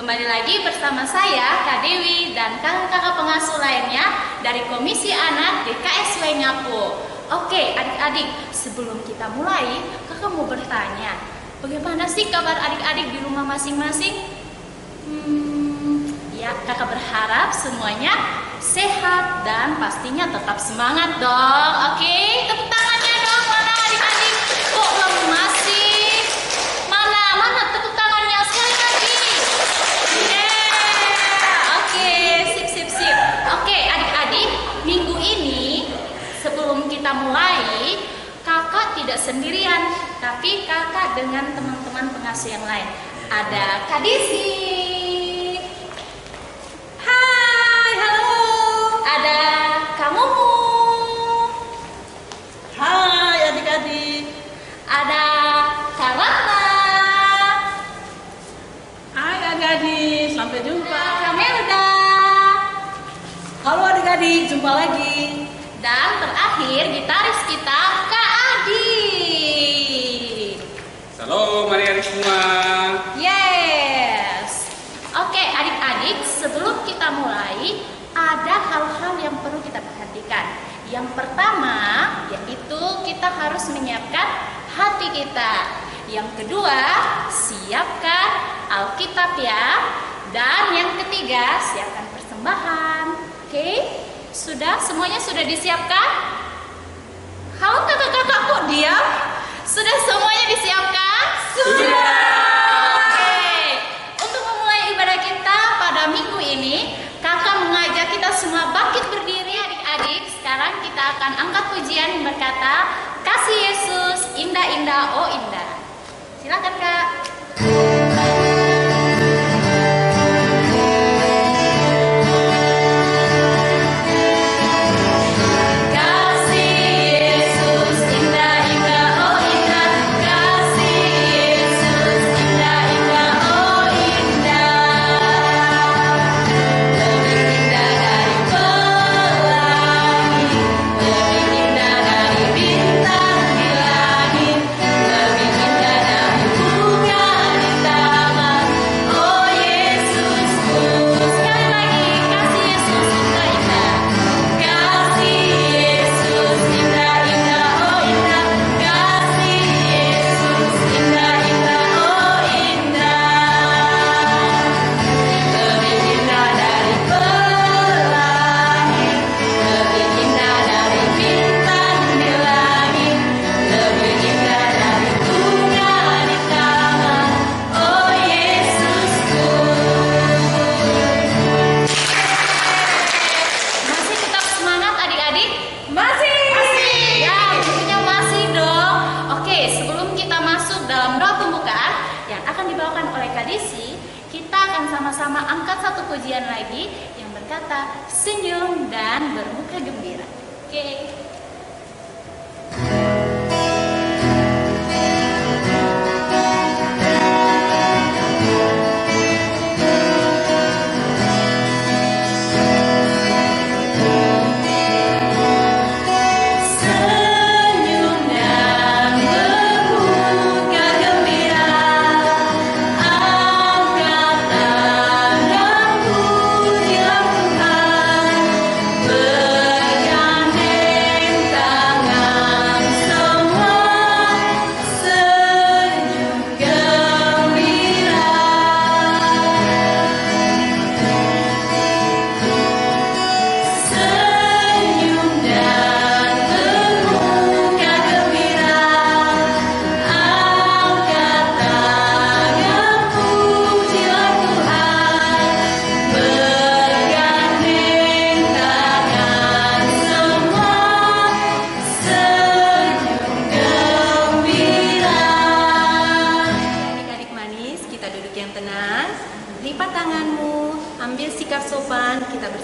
Kembali lagi bersama saya, Kak Dewi, dan kakak-kakak pengasuh lainnya dari Komisi Anak DKSW Ngapo. Oke, adik-adik, sebelum kita mulai, kakak mau bertanya, bagaimana sih kabar adik-adik di rumah masing-masing? Ya, kakak berharap semuanya sehat dan pastinya tetap semangat dong. Oke, tepuk tangannya dong, mana adik-adik? Kok lemas sih? Mana tepuk tangannya sekali lagi? Oke, sip. Oke, adik-adik, minggu ini sebelum kita mulai, kakak tidak sendirian, tapi kakak dengan teman-teman pengasuh yang lain. Ada Kak Desi. Hai, halo. Ada kamu. Hai adik-adik. Ada Kak Ratna. Hai adik-adik, sampai jumpa. Kak Melda. Halo adik-adik, jumpa lagi. Dan terakhir gitaris kita Kak Adi. Halo adik-adik semua. Yes. Oke, adik-adik, sebelum kita mulai, ada hal-hal yang perlu kita perhatikan. Yang pertama, yaitu kita harus menyiapkan hati kita. Yang kedua, siapkan Alkitab ya. Dan yang ketiga, siapkan persembahan. Oke? Semuanya sudah disiapkan? Halo kakak-kakak, kok diam? Sudah semuanya disiapkan? Sudah. Oke. Untuk memulai ibadah kita pada minggu ini, kakak mengajak kita semua bangkit berdiri adik-adik. Sekarang kita akan angkat pujian yang berkata, kasih Yesus, indah-indah, oh indah. Silakan Kak. Sama-sama angkat satu pujian lagi yang berkata senyum dan bermuka gembira. Oke.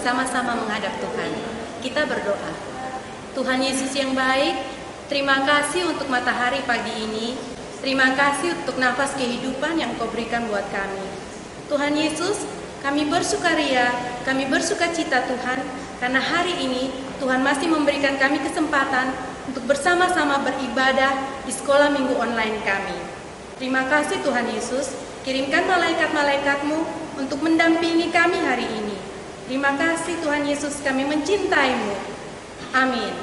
Bersama-sama menghadap Tuhan. Kita berdoa. Tuhan Yesus yang baik, terima kasih untuk matahari pagi ini. Terima kasih untuk nafas kehidupan yang Kau berikan buat kami. Tuhan Yesus, kami bersukaria, kami bersukacita Tuhan, karena hari ini Tuhan masih memberikan kami kesempatan untuk bersama-sama beribadah di sekolah minggu online kami. Terima kasih Tuhan Yesus, kirimkan malaikat-malaikat-Mu untuk mendampingi kami hari ini. Terima kasih Tuhan Yesus, kami mencintai-Mu. Amin.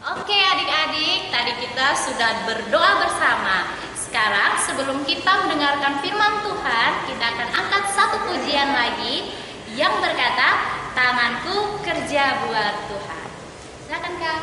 Oke adik-adik, tadi kita sudah berdoa bersama. Sekarang sebelum kita mendengarkan firman Tuhan, kita akan angkat satu pujian lagi yang berkata, tanganku kerja buat Tuhan. Silakan Kak.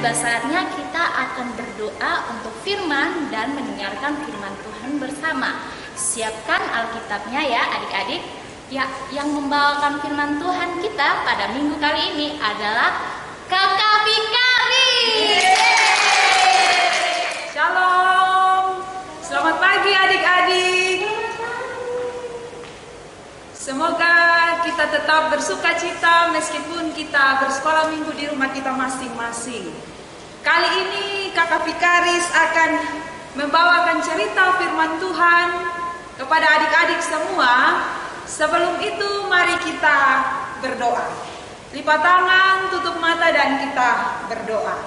Saatnya kita akan berdoa untuk firman dan mendengarkan firman Tuhan bersama. Siapkan Alkitabnya ya adik-adik. Ya, yang membawakan firman Tuhan kita pada minggu kali ini adalah Kakak Fikari. Shalom. Selamat pagi adik-adik. Semoga kita tetap bersuka cita meskipun kita bersekolah minggu di rumah kita masing-masing. Kali ini Kakak Fikaris akan membawakan cerita firman Tuhan kepada adik-adik semua. Sebelum itu mari kita berdoa. Lipat tangan, tutup mata dan kita berdoa.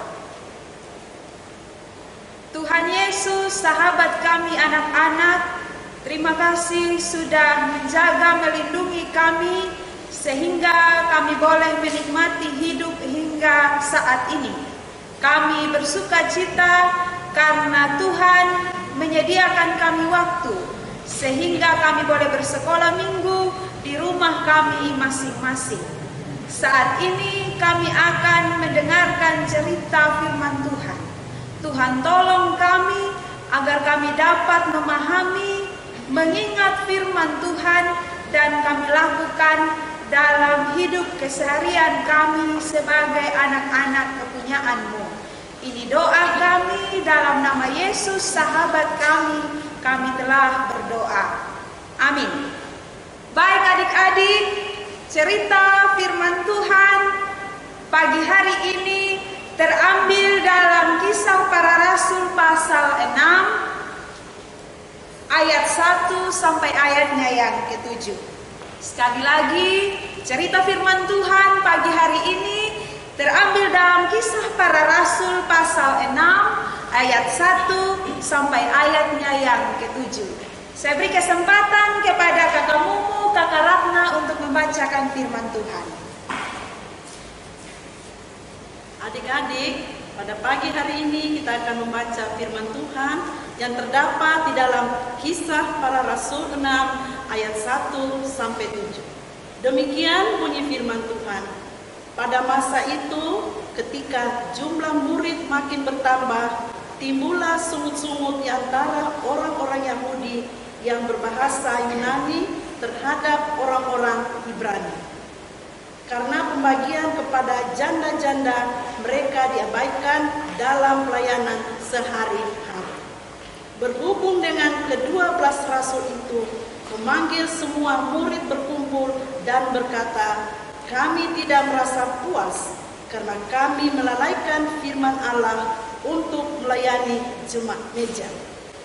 Tuhan Yesus, sahabat kami anak-anak, terima kasih sudah menjaga melindungi kami sehingga kami boleh menikmati hidup hingga saat ini. Kami bersuka cita karena Tuhan menyediakan kami waktu sehingga kami boleh bersekolah minggu di rumah kami masing-masing. Saat ini kami akan mendengarkan cerita firman Tuhan. Tuhan tolong kami agar kami dapat memahami, mengingat firman Tuhan dan kami lakukan dalam hidup keseharian kami sebagai anak-anak kepunyaan-Mu. Ini doa kami dalam nama Yesus sahabat kami telah berdoa. Amin. Baik adik-adik, cerita firman Tuhan pagi hari ini terambil dalam Kisah Para Rasul pasal 6 ayat 1 sampai ayatnya yang ke-7. Sekali lagi, cerita firman Tuhan pagi hari ini terambil dalam Kisah Para Rasul pasal 6 ayat 1 sampai ayatnya yang ke-7. Saya beri kesempatan kepada Kakak Mumu, Kakak Ratna untuk membacakan firman Tuhan. Adik-adik, pada pagi hari ini kita akan membaca firman Tuhan yang terdapat di dalam Kisah Para Rasul 6 ayat 1 sampai 7. Demikian bunyi firman Tuhan. Pada masa itu, ketika jumlah murid makin bertambah, timbullah sungut-sungut di antara orang-orang Yahudi yang berbahasa Yunani terhadap orang-orang Ibrani. Karena pembagian kepada janda-janda mereka diabaikan dalam pelayanan sehari-hari. Berhubung dengan ke-12 rasul itu, memanggil semua murid berkumpul dan berkata, kami tidak merasa puas karena kami melalaikan firman Allah untuk melayani jemaat meja.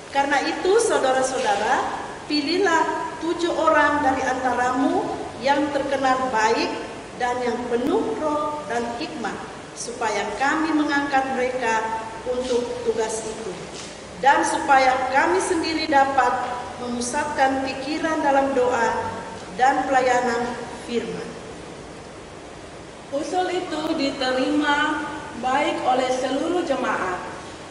Karena itu saudara-saudara, pilihlah 7 orang dari antaramu yang terkenal baik dan yang penuh roh dan hikmah, supaya kami mengangkat mereka untuk tugas itu. Dan supaya kami sendiri dapat memusatkan pikiran dalam doa dan pelayanan firman. Usul itu diterima baik oleh seluruh jemaat.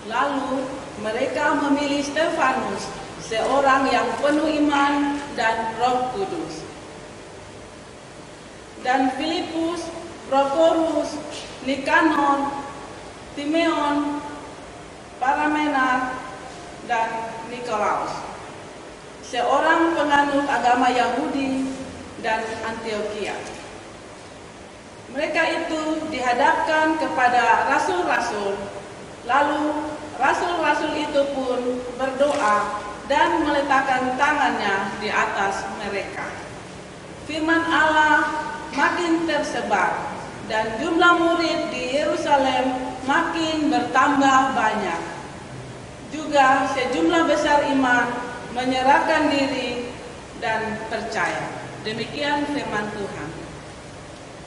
Lalu mereka memilih Stefanus, seorang yang penuh iman dan Roh Kudus. dan Filipus, Prokorus, Nikanor, Timeon, Paramenar, dan Nikolaus, seorang penganut agama Yahudi dan Antioquia. Mereka itu dihadapkan kepada rasul-rasul, lalu rasul-rasul itu pun berdoa dan meletakkan tangannya di atas mereka. Firman Allah makin tersebar dan jumlah murid di Yerusalem makin bertambah banyak. Juga sejumlah besar iman menyerahkan diri dan percaya. Demikian firman Tuhan.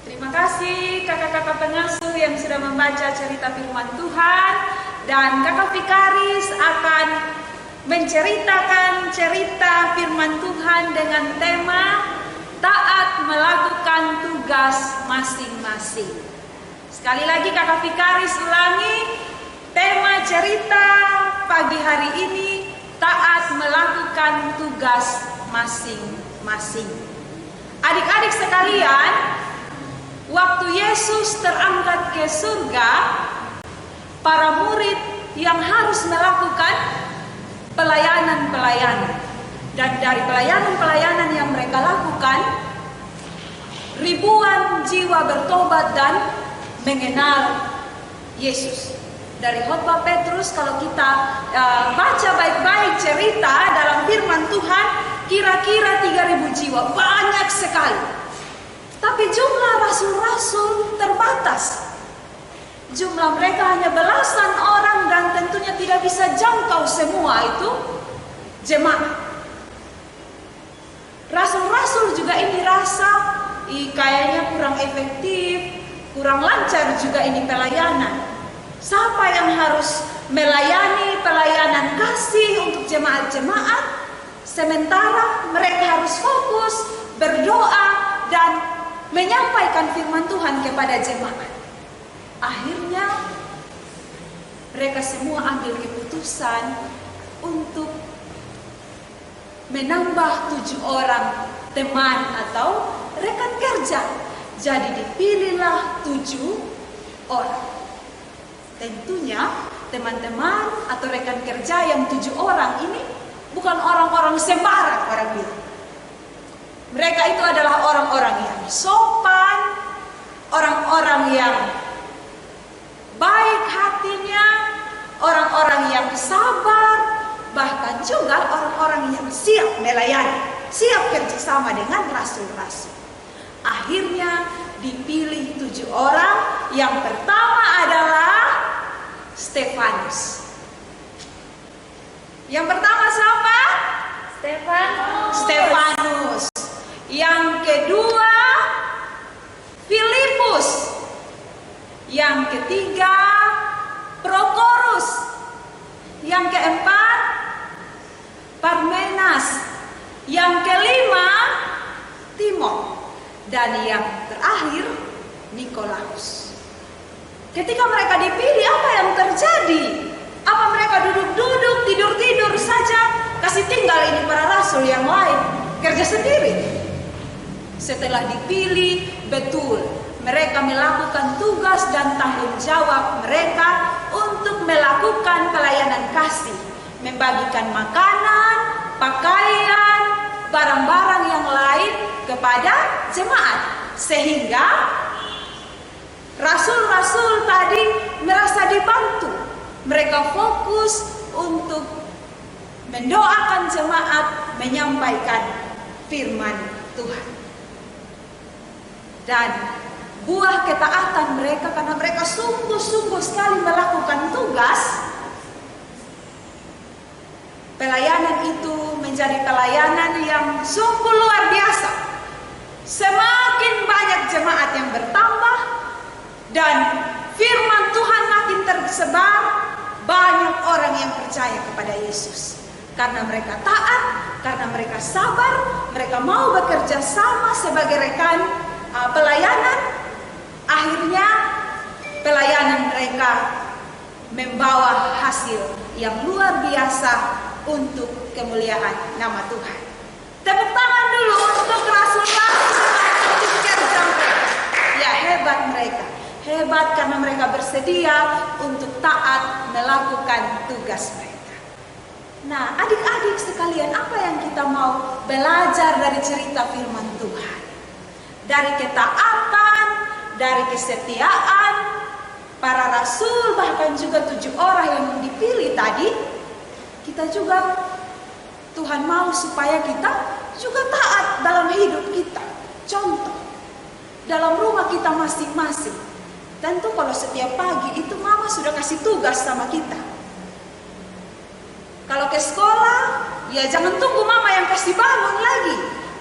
Terima kasih kakak-kakak pengasuh yang sudah membaca cerita firman Tuhan, dan kakak Vikaris akan menceritakan cerita firman Tuhan dengan tema taat melakukan tugas masing-masing. Sekali lagi kakak Vikaris ulangi, tema cerita pagi hari ini taat melakukan tugas masing-masing. Adik-adik sekalian, waktu Yesus terangkat ke surga, para murid yang harus melakukan pelayanan-pelayanan. Dan dari pelayanan-pelayanan yang mereka lakukan, ribuan jiwa bertobat dan mengenal Yesus. Dari khotbah Petrus, kalau kita baca baik-baik cerita dalam firman Tuhan, kira-kira 3.000 jiwa, banyak sekali. Tapi jumlah rasul-rasul terbatas. Jumlah mereka hanya belasan orang dan tentunya tidak bisa jangkau semua itu jemaat. Rasul-rasul juga ini rasa kayaknya kurang efektif, kurang lancar juga ini pelayanan. Siapa yang harus melayani pelayanan kasih untuk jemaat-jemaat, sementara mereka harus fokus, berdoa, dan menyampaikan firman Tuhan kepada jemaat. Akhirnya mereka semua ambil keputusan untuk menambah 7 orang teman atau rekan kerja. Jadi dipilihlah 7 orang. Tentunya teman-teman atau rekan kerja yang 7 orang ini bukan orang-orang sembarang orang bilang. Mereka itu adalah orang-orang yang sopan, orang-orang yang baik hatinya, orang-orang yang sabar, bahkan juga orang-orang yang siap melayani, siap kerjasama dengan rasul-rasul. Akhirnya dipilih 7 orang. Yang pertama adalah Stefanus. Yang pertama siapa? Stefanus. Yang kedua Filipus. Yang ketiga Prokorus. Yang keempat Parmenas. Yang kelima Timon. Dan yang terakhir Nikolaus. Ketika mereka dipilih, apa yang terjadi? Apa mereka duduk-duduk, tidur-tidur saja, kasih tinggal ini para rasul yang lain kerja sendiri? Setelah dipilih, betul, mereka melakukan tugas dan tanggung jawab mereka untuk melakukan pelayanan kasih, membagikan makanan, pakaian, barang-barang yang lain kepada jemaat, sehingga rasul-rasul tadi merasa dibantu. Mereka fokus untuk mendoakan jemaat, menyampaikan firman Tuhan. Dan buah ketaatan mereka, karena mereka sungguh-sungguh sekali melakukan tugas, pelayanan itu menjadi pelayanan yang sungguh luar biasa. Semakin banyak jemaat yang bertambah dan firman Tuhan makin tersebar, banyak orang yang percaya kepada Yesus. Karena mereka taat, karena mereka sabar, mereka mau bekerja sama sebagai rekan pelayanan. Akhirnya pelayanan mereka membawa hasil yang luar biasa untuk kemuliaan nama Tuhan. Tepuk tangan dulu untuk rasul-rasul kerja mereka. Ya, hebat mereka. Hebat karena mereka bersedia untuk taat melakukan tugas mereka. Nah, adik-adik sekalian, apa yang kita mau belajar dari cerita firman Tuhan? Dari ketaatan, dari kesetiaan para rasul, bahkan juga 7 orang yang dipilih tadi, kita juga Tuhan mau supaya kita juga taat dalam hidup kita. Contoh, dalam rumah kita masing-masing. Tentu kalau setiap pagi itu mama sudah kasih tugas sama kita. Kalau ke sekolah, ya jangan tunggu mama yang kasih bangun lagi,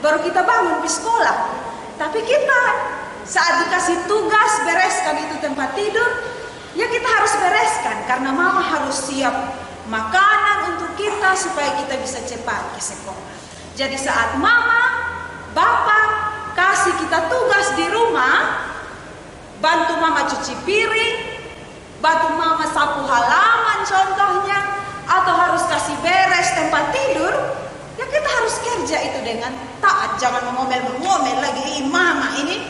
baru kita bangun di sekolah. Tapi kita saat dikasih tugas bereskan itu tempat tidur, ya kita harus bereskan karena mama harus siap makanan untuk kita supaya kita bisa cepat ke sekolah. Jadi saat mama, bapak kasih kita tugas di rumah, bantu mama cuci piring, bantu mama sapu halaman contohnya, atau harus kasih beres tempat tidur, ya kita harus kerja itu dengan taat. Jangan mengomel-mengomel lagi, mama ini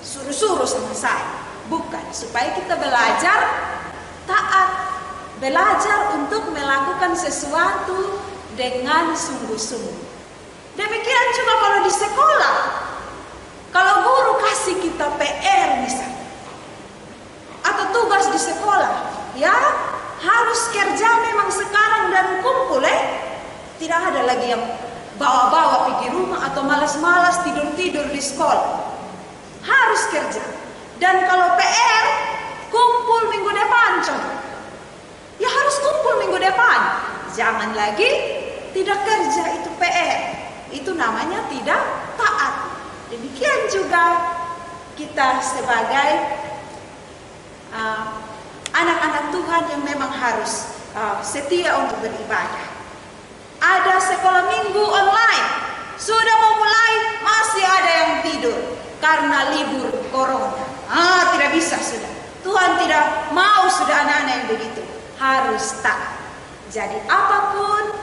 suruh-suruh sama saya. Bukan, supaya kita belajar taat, belajar untuk melakukan sesuatu dengan sungguh-sungguh. Demikian juga kalau di sekolah, kalau guru kasih kita PR misalnya, atau tugas di sekolah, ya harus kerja memang sekarang dan kumpul Tidak ada lagi yang bawa-bawa pergi rumah atau malas-malas tidur-tidur di sekolah. Harus kerja. Dan kalau PR, kumpul minggu depan contoh. Ya harus kumpul minggu depan. Jangan lagi tidak kerja, itu PR. Itu namanya tidak taat. Demikian juga kita sebagai anak-anak Tuhan yang memang harus setia untuk beribadah. Ada sekolah minggu online, sudah mau mulai masih ada yang tidur karena libur corona. Tidak bisa sudah. Tuhan tidak mau sudah anak-anak yang begitu. Harus taat. Jadi apapun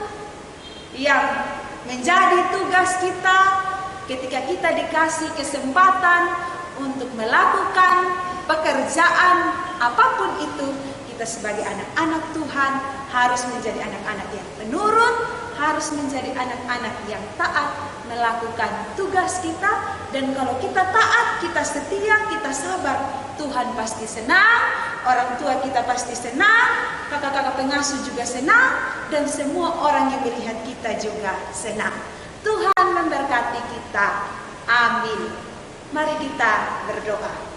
yang menjadi tugas kita, ketika kita dikasih kesempatan untuk melakukan pekerjaan apapun itu, kita sebagai anak-anak Tuhan harus menjadi anak-anak yang penurut, harus menjadi anak-anak yang taat melakukan tugas kita. Dan kalau kita taat, kita setia, kita sabar, Tuhan pasti senang, orang tua kita pasti senang, kakak-kakak pengasuh juga senang, dan semua orang yang melihat kita juga senang. Tuhan memberkati kita. Amin. Mari kita berdoa.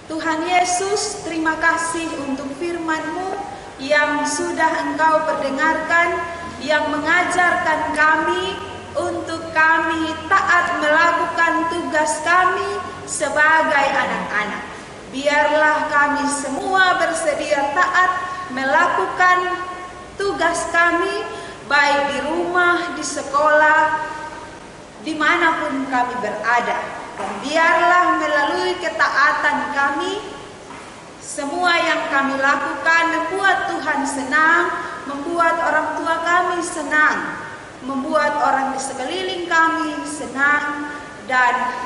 Tuhan Yesus, terima kasih untuk firman-Mu yang sudah Engkau perdengarkan, yang mengajarkan kami untuk kami taat melakukan tugas kami sebagai anak-anak. Biarlah kami semua bersedia taat melakukan tugas kami, baik di rumah, di sekolah, dimanapun kami berada. Dan biarlah melalui ketaatan kami, semua yang kami lakukan membuat Tuhan senang, membuat orang tua kami senang, membuat orang di sekeliling kami senang, dan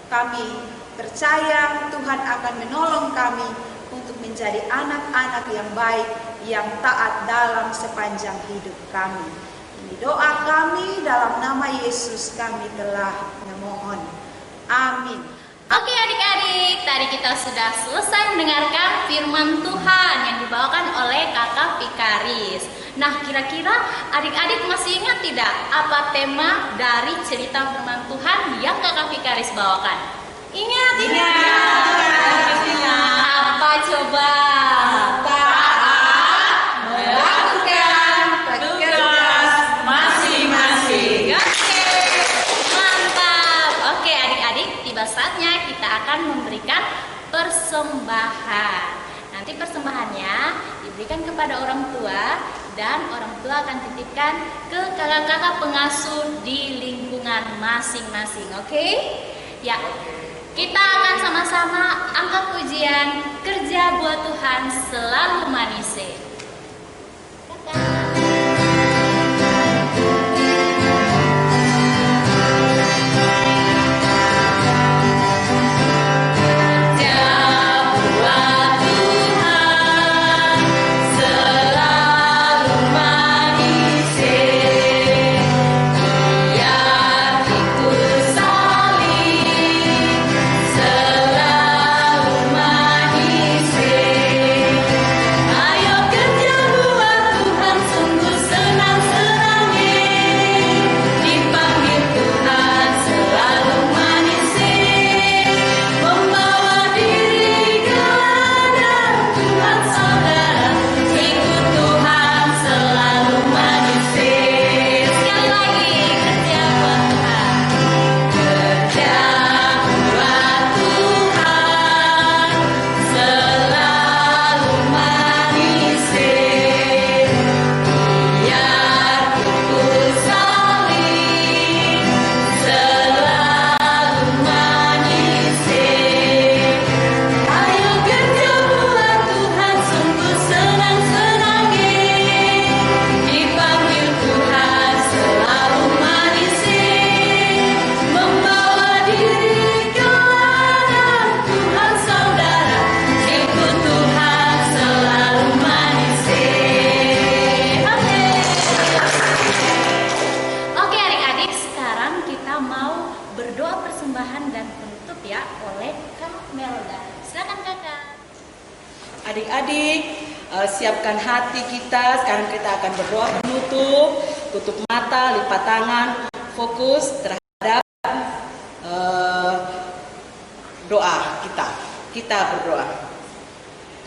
kami percaya Tuhan akan menolong kami untuk menjadi anak-anak yang baik, yang taat dalam sepanjang hidup kami. Ini doa kami, dalam nama Yesus kami telah memohon. Amin. Oke adik-adik, tadi kita sudah selesai mendengarkan firman Tuhan yang dibawakan oleh Kakak Pikaris. Nah, kira-kira adik-adik masih ingat tidak apa tema dari cerita firman Tuhan yang Kakak Pikaris bawakan? Ingat? Apa coba? Saatnya kita akan memberikan persembahan. Nanti persembahannya diberikan kepada orang tua, dan orang tua akan titipkan ke kakak-kakak pengasuh di lingkungan masing-masing. Oke? Ya. Kita akan sama-sama angkat pujian Kerja Buat Tuhan Selalu Manise. penutup ya oleh Kak Melda. Silakan Kakak. Adik-adik, siapkan hati kita. Sekarang kita akan berdoa penutup. Tutup mata, lipat tangan, fokus terhadap doa kita. Kita berdoa.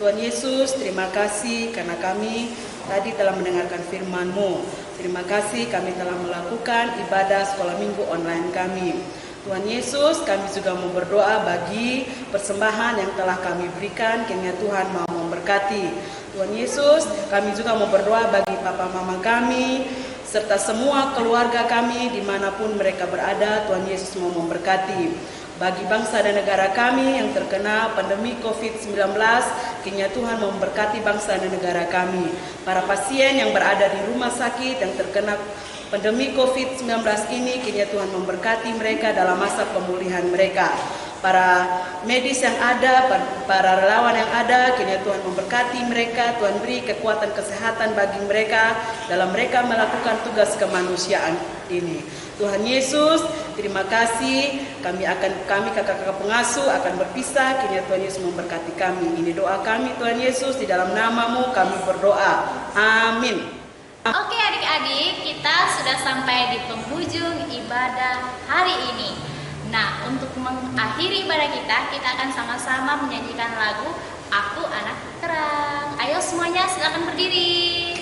Tuhan Yesus, terima kasih karena kami tadi telah mendengarkan firman-Mu. Terima kasih kami telah melakukan ibadah sekolah minggu online kami. Tuhan Yesus, kami juga mau berdoa bagi persembahan yang telah kami berikan, kiranya Tuhan mau memberkati. Tuhan Yesus, kami juga mau berdoa bagi papa mama kami, serta semua keluarga kami dimanapun mereka berada. Tuhan Yesus mau memberkati. Bagi bangsa dan negara kami yang terkena pandemi COVID-19, kiranya Tuhan memberkati bangsa dan negara kami. Para pasien yang berada di rumah sakit yang terkena pandemi COVID-19 ini, kiranya Tuhan memberkati mereka dalam masa pemulihan mereka. Para medis yang ada, para relawan yang ada, kiranya Tuhan memberkati mereka. Tuhan beri kekuatan kesehatan bagi mereka dalam mereka melakukan tugas kemanusiaan ini. Tuhan Yesus, terima kasih. Kami kakak-kakak pengasuh akan berpisah. Kiranya Tuhan Yesus memberkati kami. Ini doa kami Tuhan Yesus, di dalam nama-Mu kami berdoa. Amin. Oke adik-adik, kita sudah sampai di penghujung ibadah hari ini. Nah, untuk mengakhiri ibadah kita akan sama-sama menyanyikan lagu Aku Anak Terang. Ayo semuanya silakan berdiri.